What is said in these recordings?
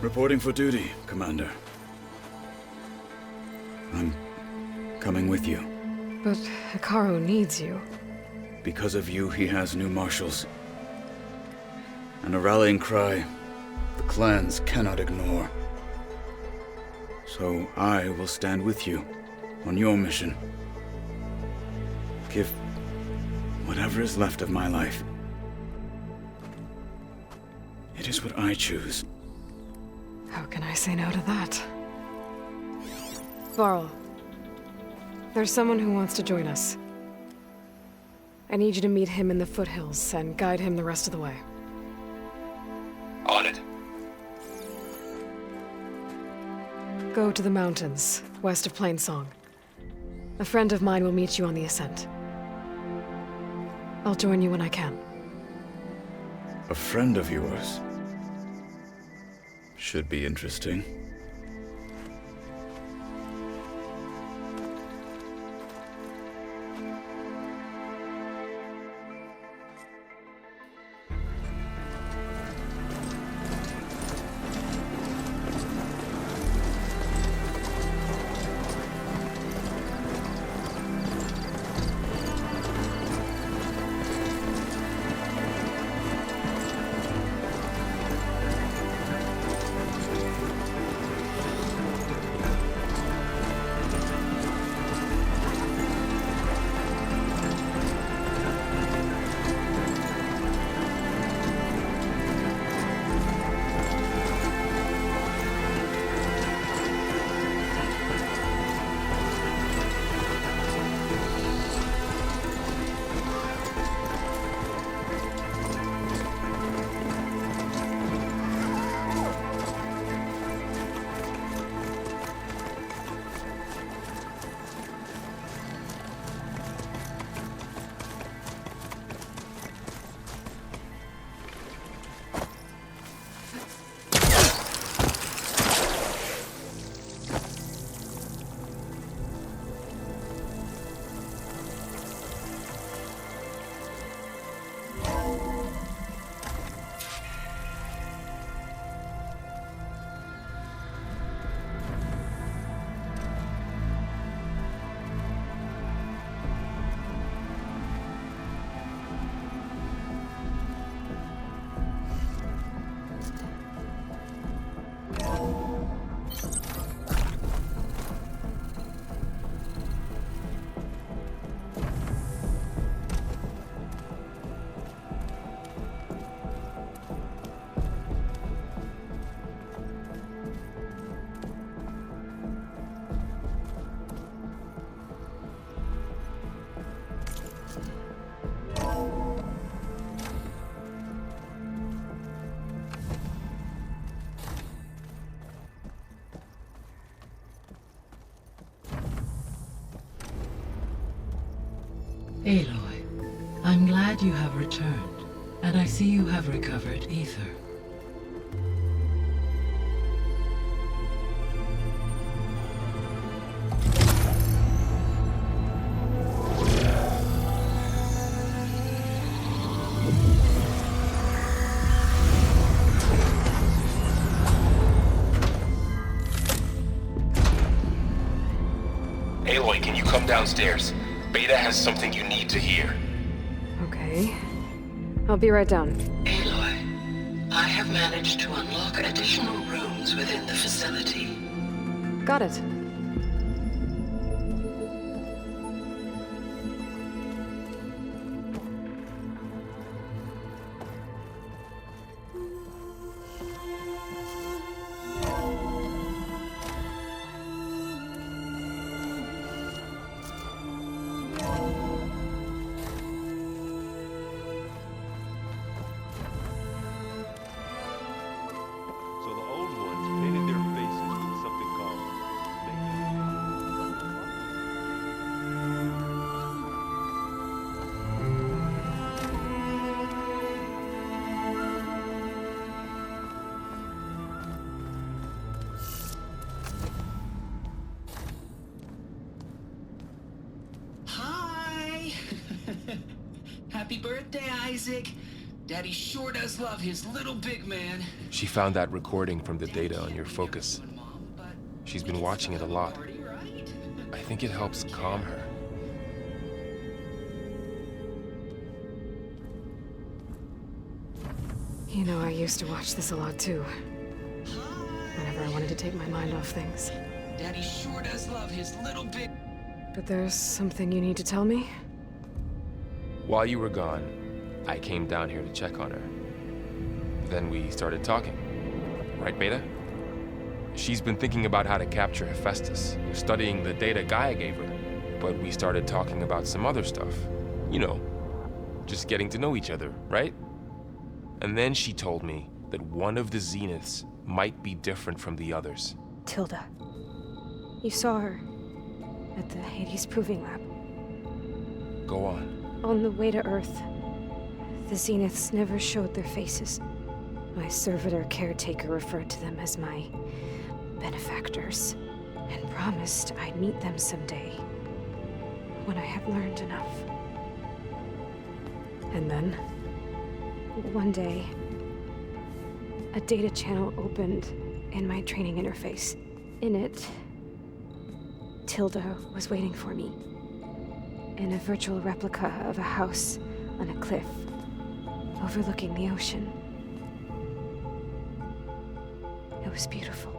Reporting for duty, Commander. I'm coming with you. But Hikaru needs you. Because of you, he has new marshals. And a rallying cry the clans cannot ignore. So I will stand with you on your mission. Give whatever is left of my life. It is what I choose. How can I say no to that? Varl, there's someone who wants to join us. I need you to meet him in the foothills and guide him the rest of the way. On it. Go to the mountains, west of Plainsong. A friend of mine will meet you on the ascent. I'll join you when I can. A friend of yours? Should be interesting. Aloy, I'm glad you have returned, and I see you have recovered AETHER. Aloy, can you come downstairs? Beta has something you need to hear. Okay. I'll be right down. Aloy, I have managed to unlock additional rooms within the facility. Got it. So the old ones painted their faces with something called Hi! Happy birthday, Isaac. Daddy sure does love his little big man. She found that recording from the data on your focus. She's been watching it a lot. I think it helps calm her. You know, I used to watch this a lot too. Whenever I wanted to take my mind off things. Daddy sure does love his little big... But there's something you need to tell me? While you were gone, I came down here to check on her. Then we started talking. Right, Beta? She's been thinking about how to capture HEPHAESTUS, studying the data GAIA gave her. But we started talking about some other stuff. You know, just getting to know each other, right? And then she told me that one of the Zeniths might be different from the others. Tilda. You saw her at the Hades Proving Lab. Go on. On the way to Earth, the Zeniths never showed their faces. My servitor caretaker referred to them as my benefactors, and promised I'd meet them someday, when I had learned enough. And then? One day, a data channel opened in my training interface. In it, Tilda was waiting for me, in a virtual replica of a house on a cliff, overlooking the ocean. It was beautiful.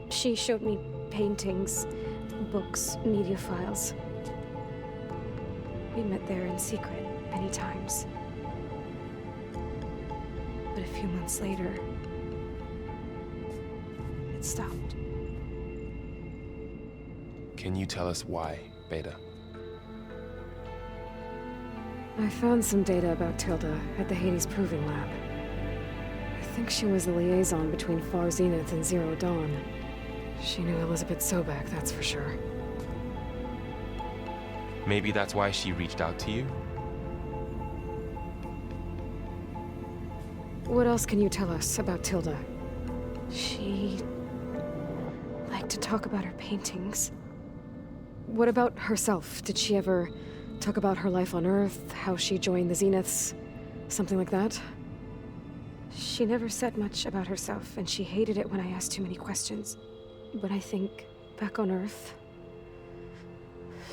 She showed me paintings, books, media files. We met there in secret many times. But a few months later, it stopped. Can you tell us why, Beta? I found some data about Tilda at the Hades Proving Lab. I think she was the liaison between Far Zenith and Zero Dawn. She knew Elizabeth Sobek, that's for sure. Maybe that's why she reached out to you? What else can you tell us about Tilda? She liked to talk about her paintings. What about herself? Did she ever talk about her life on Earth, how she joined the Zeniths, something like that? She never said much about herself, and she hated it when I asked too many questions. But I think, back on Earth,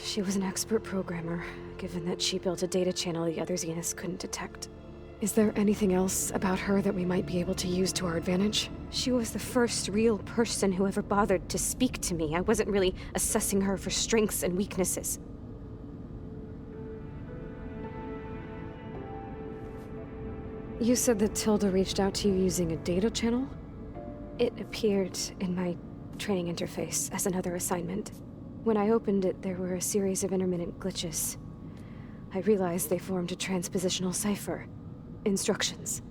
she was an expert programmer, given that she built a data channel the other Zeniths couldn't detect. Is there anything else about her that we might be able to use to our advantage? She was the first real person who ever bothered to speak to me. I wasn't really assessing her for strengths and weaknesses. You said that Tilda reached out to you using a data channel? It appeared in my training interface as another assignment. When I opened it, there were a series of intermittent glitches. I realized they formed a transpositional cipher. Instructions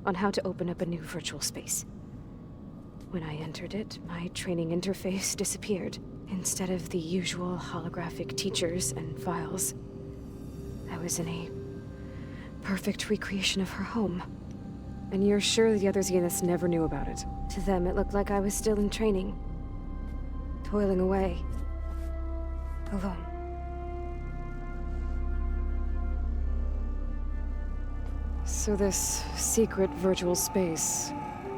on how to open up a new virtual space. When I entered it, my training interface disappeared. Instead of the usual holographic teachers and files, I was in a perfect recreation of her home. And you're sure the other Zeniths never knew about it? To them, it looked like I was still in training. Toiling away. Alone. So this secret virtual space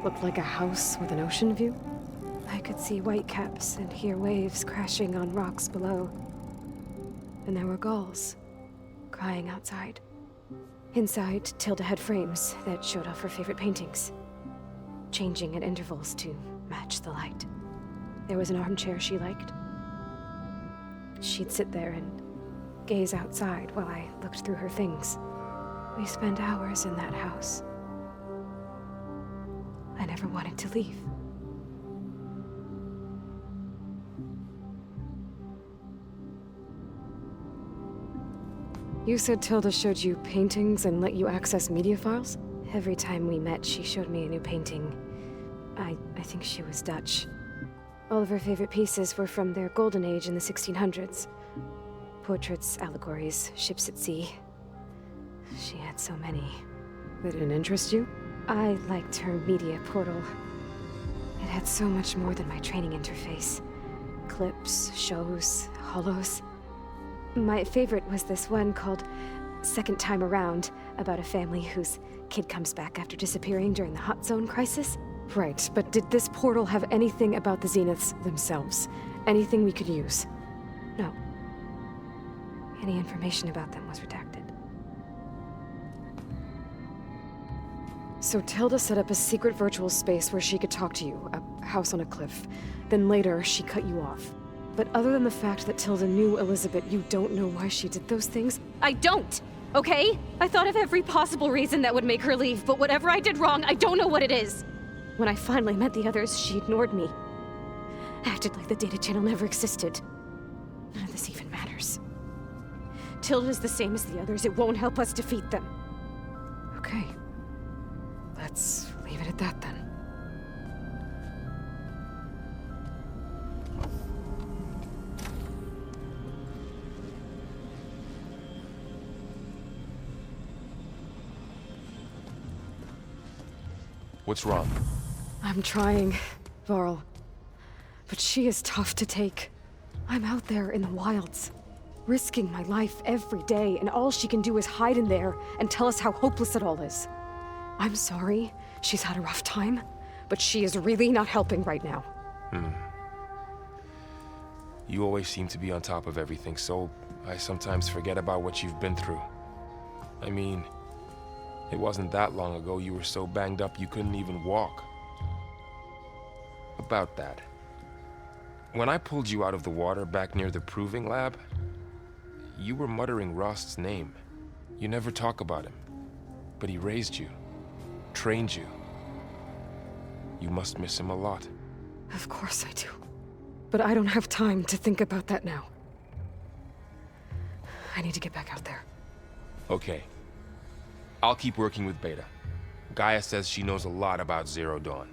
looked like a house with an ocean view? I could see whitecaps and hear waves crashing on rocks below. And there were gulls crying outside. Inside, Tilda had frames that showed off her favorite paintings, changing at intervals to match the light. There was an armchair she liked. She'd sit there and gaze outside while I looked through her things. We spent hours in that house. I never wanted to leave. You said Tilda showed you paintings and let you access media files? Every time we met, she showed me a new painting. I think she was Dutch. All of her favorite pieces were from their golden age in the 1600s. Portraits, allegories, ships at sea. She had so many. They didn't interest you? I liked her media portal. It had so much more than my training interface. Clips, shows, holos. My favorite was this one called Second Time Around, about a family whose kid comes back after disappearing during the Hot Zone crisis. Right, but did this portal have anything about the Zeniths themselves? Anything we could use? No. Any information about them was redacted. So Tilda set up a secret virtual space where she could talk to you, a house on a cliff. Then later, she cut you off. But other than the fact that Tilda knew Elizabeth, you don't know why she did those things? I don't! Okay? I thought of every possible reason that would make her leave, but whatever I did wrong, I don't know what it is! When I finally met the others, she ignored me. Acted like the data channel never existed. None of this even matters. Tilda's the same as the others. It won't help us defeat them. Okay. Let's leave it at that then. What's wrong? I'm trying, Varl. But she is tough to take. I'm out there in the wilds, risking my life every day, and all she can do is hide in there and tell us how hopeless it all is. I'm sorry, she's had a rough time, but she is really not helping right now. You always seem to be on top of everything, so I sometimes forget about what you've been through. I mean, it wasn't that long ago you were so banged up you couldn't even walk. About that. When I pulled you out of the water back near the proving lab, you were muttering Rost's name. You never talk about him, but he raised you, trained you. You must miss him a lot. Of course I do. But I don't have time to think about that now. I need to get back out there. Okay. I'll keep working with Beta. Gaia says she knows a lot about Zero Dawn.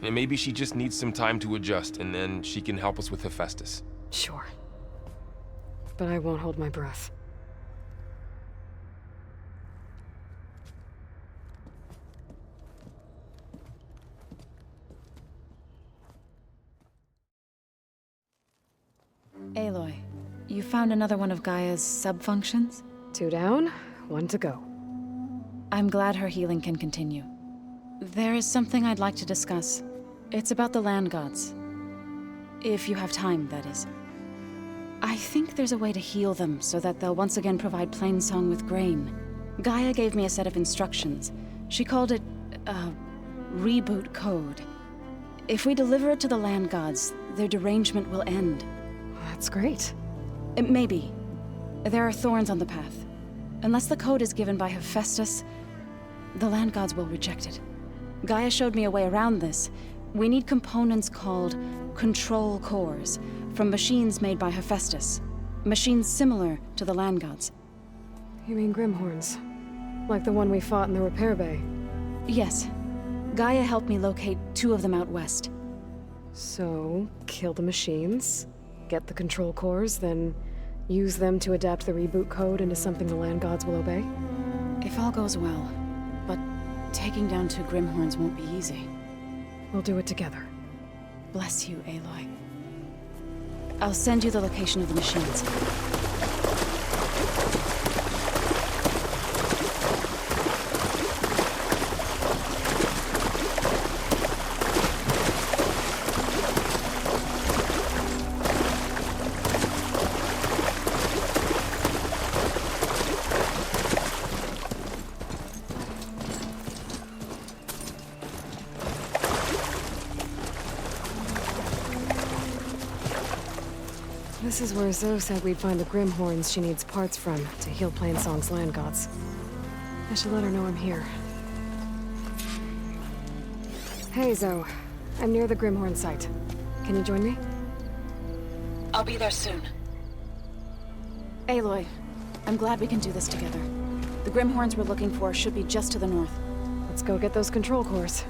And maybe she just needs some time to adjust, and then she can help us with HEPHAESTUS. Sure. But I won't hold my breath. Aloy, you found another one of Gaia's sub-functions? 2 down, 1 to go. I'm glad her healing can continue. There is something I'd like to discuss. It's about the land gods. If you have time, that is. I think there's a way to heal them so that they'll once again provide Plainsong with grain. Gaia gave me a set of instructions. She called it, reboot code. If we deliver it to the land gods, their derangement will end. That's great. Maybe. There are thorns on the path. Unless the code is given by HEPHAESTUS, the land gods will reject it. Gaia showed me a way around this. We need components called control cores from machines made by HEPHAESTUS. Machines similar to the land gods. You mean Grimhorns? Like the one we fought in the repair bay? Yes. Gaia helped me locate 2 of them out west. So, kill the machines, get the control cores, then use them to adapt the reboot code into something the land gods will obey? If all goes well. But taking down 2 Grimhorns won't be easy. We'll do it together. Bless you, Aloy. I'll send you the location of the machines. This is where Zoe said we'd find the Grimhorns she needs parts from to heal Plainsong's land gods. I should let her know I'm here. Hey, Zoe. I'm near the Grimhorn site. Can you join me? I'll be there soon. Aloy, I'm glad we can do this together. The Grimhorns we're looking for should be just to the north. Let's go get those control cores.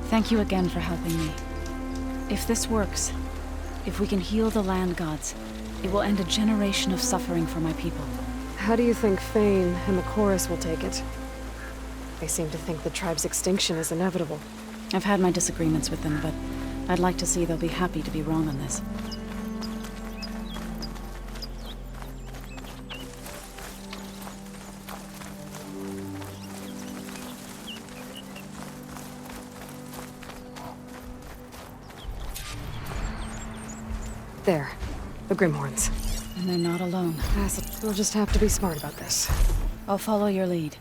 Thank you again for helping me. If this works, if we can heal the land gods, it will end a generation of suffering for my people. How do you think Fane and the Chorus will take it? They seem to think the tribe's extinction is inevitable. I've had my disagreements with them, but I'd like to see they'll be happy to be wrong on this. There. The Grimhorns. And they're not alone. We'll just have to be smart about this. I'll follow your lead.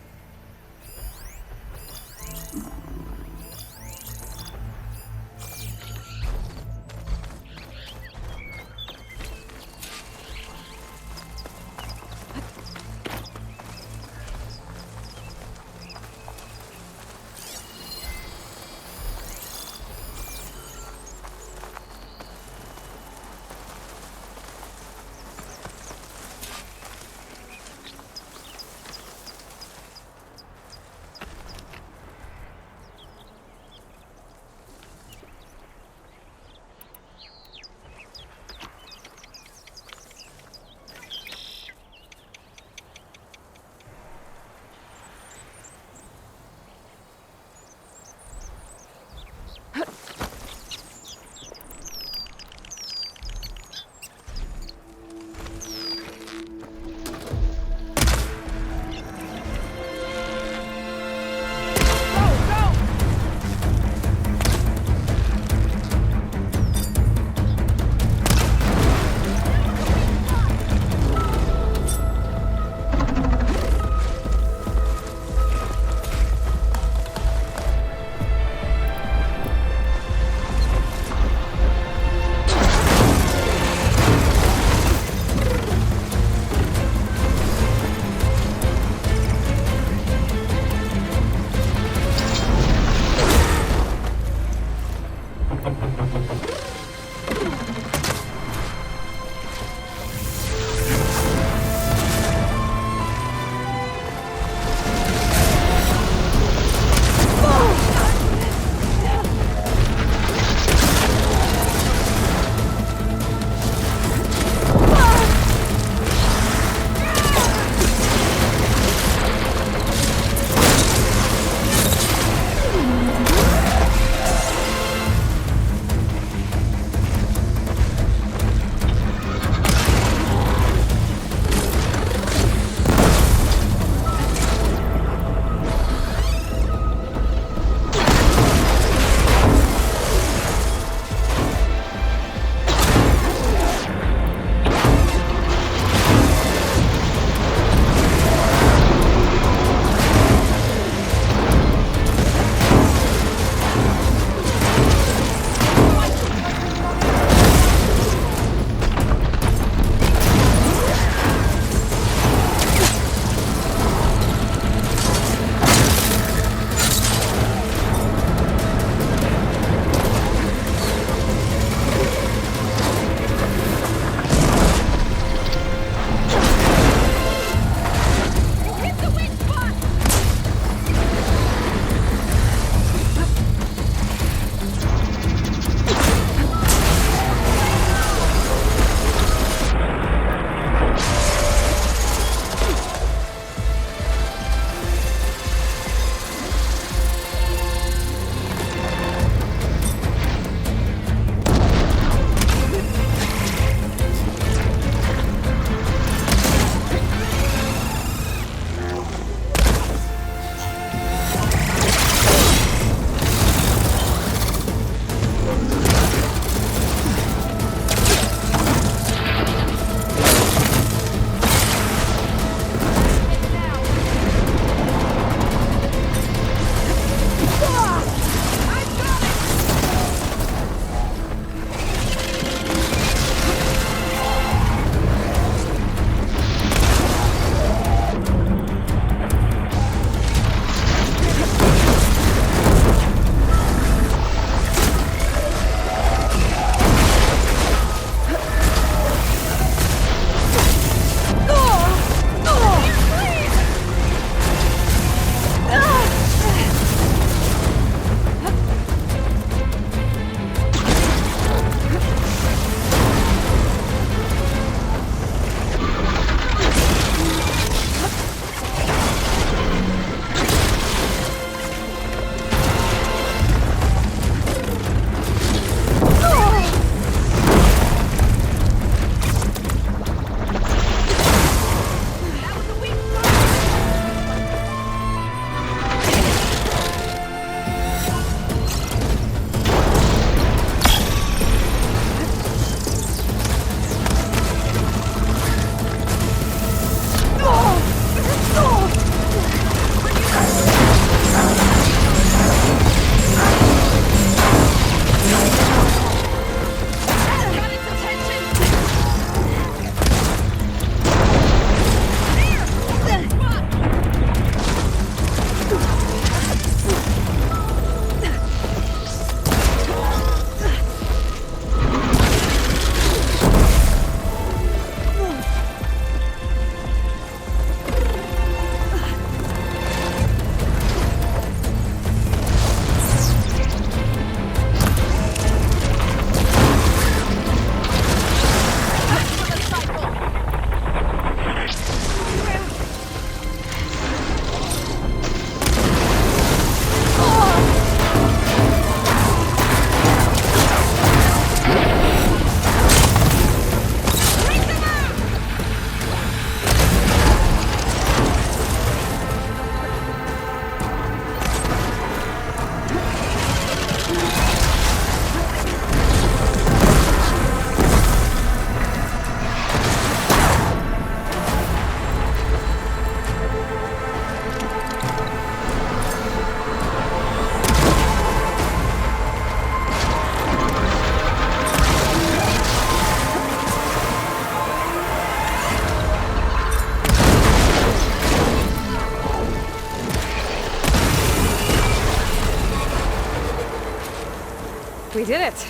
We did it!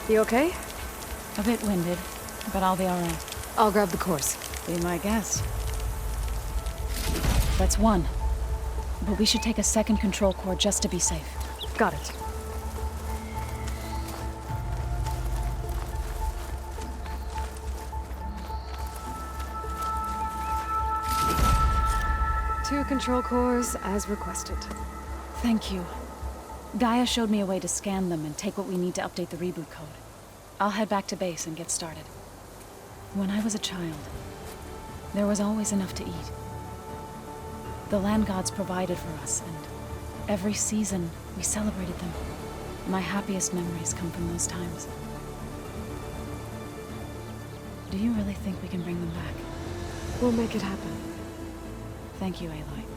You okay? A bit winded, but I'll be alright. I'll grab the course. Be my guest. That's one. But we should take a second control core just to be safe. Got it. Two control cores, as requested. Thank you. Gaia showed me a way to scan them and take what we need to update the reboot code. I'll head back to base and get started. When I was a child, there was always enough to eat. The land gods provided for us, and every season we celebrated them. My happiest memories come from those times. Do you really think we can bring them back? We'll make it happen. Thank you, Aloy.